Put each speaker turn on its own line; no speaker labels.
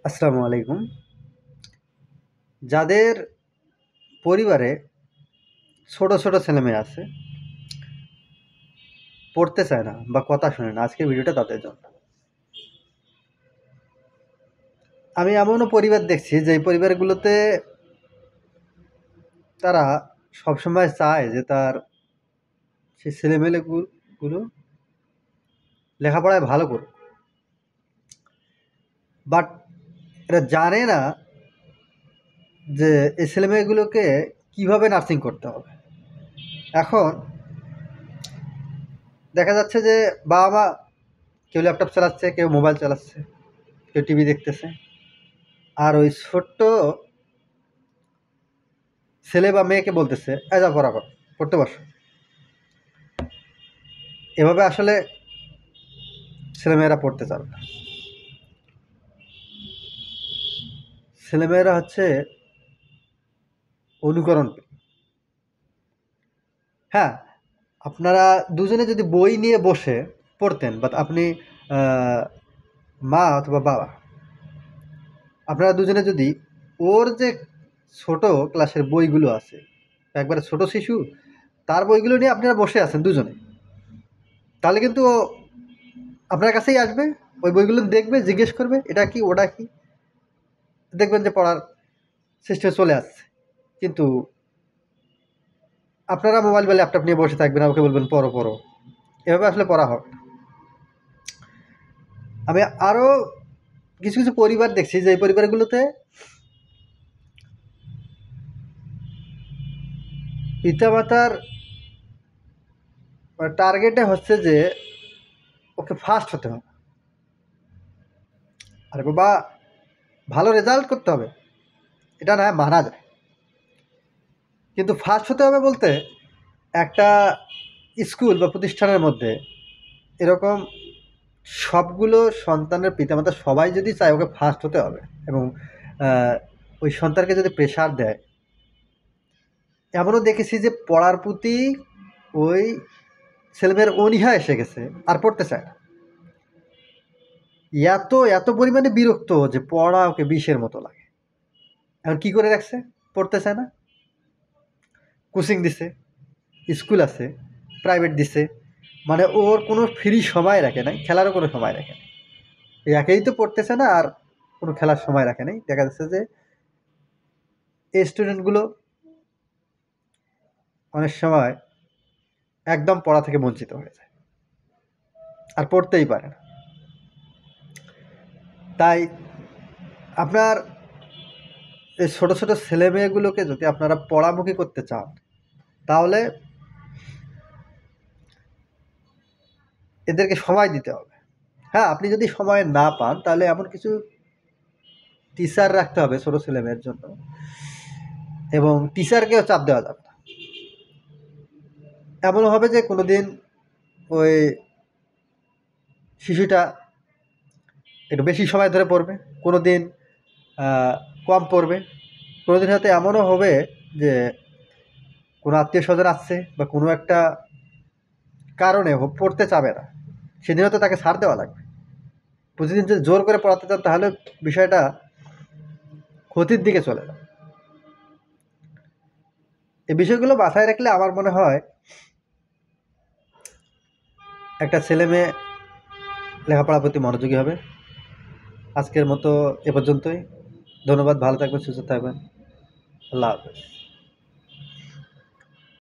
আসসালামু আলাইকুম। যাদের পরিবারে ছোট ছোট ছেলেমেয়ে আছে, পড়তে চায় না বা কথা শোনে না, আজকের ভিডিওটা তাদের জন্য। আমি এমনও পরিবার দেখছি যে পরিবারগুলোতে তারা সবসময় চায় যে তার সেই ছেলেমেয়েগুলো লেখাপড়ায় ভালো করুক, বাট এরা জানে না যে এই ছেলেমেয়েগুলোকে কিভাবে নার্সিং করতে হবে। এখন দেখা যাচ্ছে যে বাবা মা কেউ ল্যাপটপ চালাচ্ছে, কেউ মোবাইল চালাচ্ছে, কেউ টিভি দেখতেছে, আর ওই ছোট্ট ছেলে বা মেয়েকে বলতেছে যা পড়া কর, পড়তে বসো। এভাবে আসলে ছেলেমেয়েরা পড়তে চাবে না। ছেলেমেয়েরা হচ্ছে অনুকরণ প্রিয়। হ্যাঁ, আপনারা দুজনে যদি বই নিয়ে বসে পড়তেন, বা আপনি মা অথবা বাবা, আপনারা দুজনে যদি ওর যে ছোট ক্লাসের বইগুলো আছে, একবারে ছোট শিশু, তার বইগুলো নিয়ে আপনারা বসে আছেন দুজনে, তাহলে কিন্তু ও আপনার কাছেই আসবে, ওই বইগুলো দেখবে, জিজ্ঞেস করবে এটা কি ওটা কি, দেখবেন যে পড়ার সিস্টেমে চলে আসছে। কিন্তু আপনারা মোবাইল বা ল্যাপটপ নিয়ে বসে থাকবেন, ওকে বলবেন পড়ো পড়ো, এভাবে আসলে পড়া হবে না। আমি আরও কিছু কিছু পরিবার দেখছি যে এই পরিবারগুলোতে পিতামাতার টার্গেটে হচ্ছে যে ওকে ফার্স্ট হতে হবে, আরে বাবা ভালো রেজাল্ট করতে হবে, এটা না মানা যায়, কিন্তু ফার্স্ট হতে হবে বলতে একটা স্কুল বা প্রতিষ্ঠানের মধ্যে এরকম সবগুলো সন্তানের পিতামাতা সবাই যদি চায় ওকে ফার্স্ট হতে হবে, এবং ওই সন্তানকে যদি প্রেশার দেয়, এমনও দেখেছি যে পড়ার প্রতি ওই ছেলেমেয়ের অনীহা এসে গেছে, আর পড়তে চায় না, এত এত পরিমাণে বিরক্ত যে পড়া ওকে বিষের মতো লাগে। এখন কী করে রাখছে? পড়তে চায় না, কোচিং দিছে, স্কুল আছে, প্রাইভেট দিছে, মানে ওর কোনো ফ্রি সময় রাখে নাই, খেলারও কোনো সময় রাখে নাই। একেই তো পড়তেছে না, আর কোনো খেলার সময় রাখে নাই। দেখা যাচ্ছে যে এই স্টুডেন্টগুলো অনেক সময় একদম পড়া থেকে বঞ্চিত হয়ে যায়, আর পড়তেই পারে না। তাই আপনার এই ছোটো ছোটো ছেলেমেয়েগুলোকে যদি আপনারা পড়ামুখী করতে চান, তাহলে এদেরকে সময় দিতে হবে। হ্যাঁ, আপনি যদি সময় না পান, তাহলে এমন কিছু টিচার রাখতে হবে ছোটো ছেলেমেয়ের জন্য, এবং টিচারকেও চাপ দেওয়া যাবে না। এমনও হবে যে কোনো দিন ওই শিশুটা একটু বেশি সময় ধরে পড়বে, কোনো দিন কম পড়বে, কোনো দিন হয়তো এমনও হবে যে কোনো আত্মীয় স্বজন আসছে বা কোনো একটা কারণে পড়তে চাবে না, সেদিন হয়তো তাকে ছাড় দেওয়া লাগবে। প্রতিদিন যদি জোর করে পড়াতে চান, তাহলে বিষয়টা ক্ষতির দিকে চলে যায়। এই বিষয়গুলো মাথায় রাখলে আমার মনে হয় একটা ছেলে মেয়ে লেখাপড়ার প্রতি মনোযোগী হবে। আজকের মতো এ পর্যন্তই। ধন্যবাদ, ভালো থাকবেন, সুস্থ থাকবেন, আল্লাহ হাফেজ।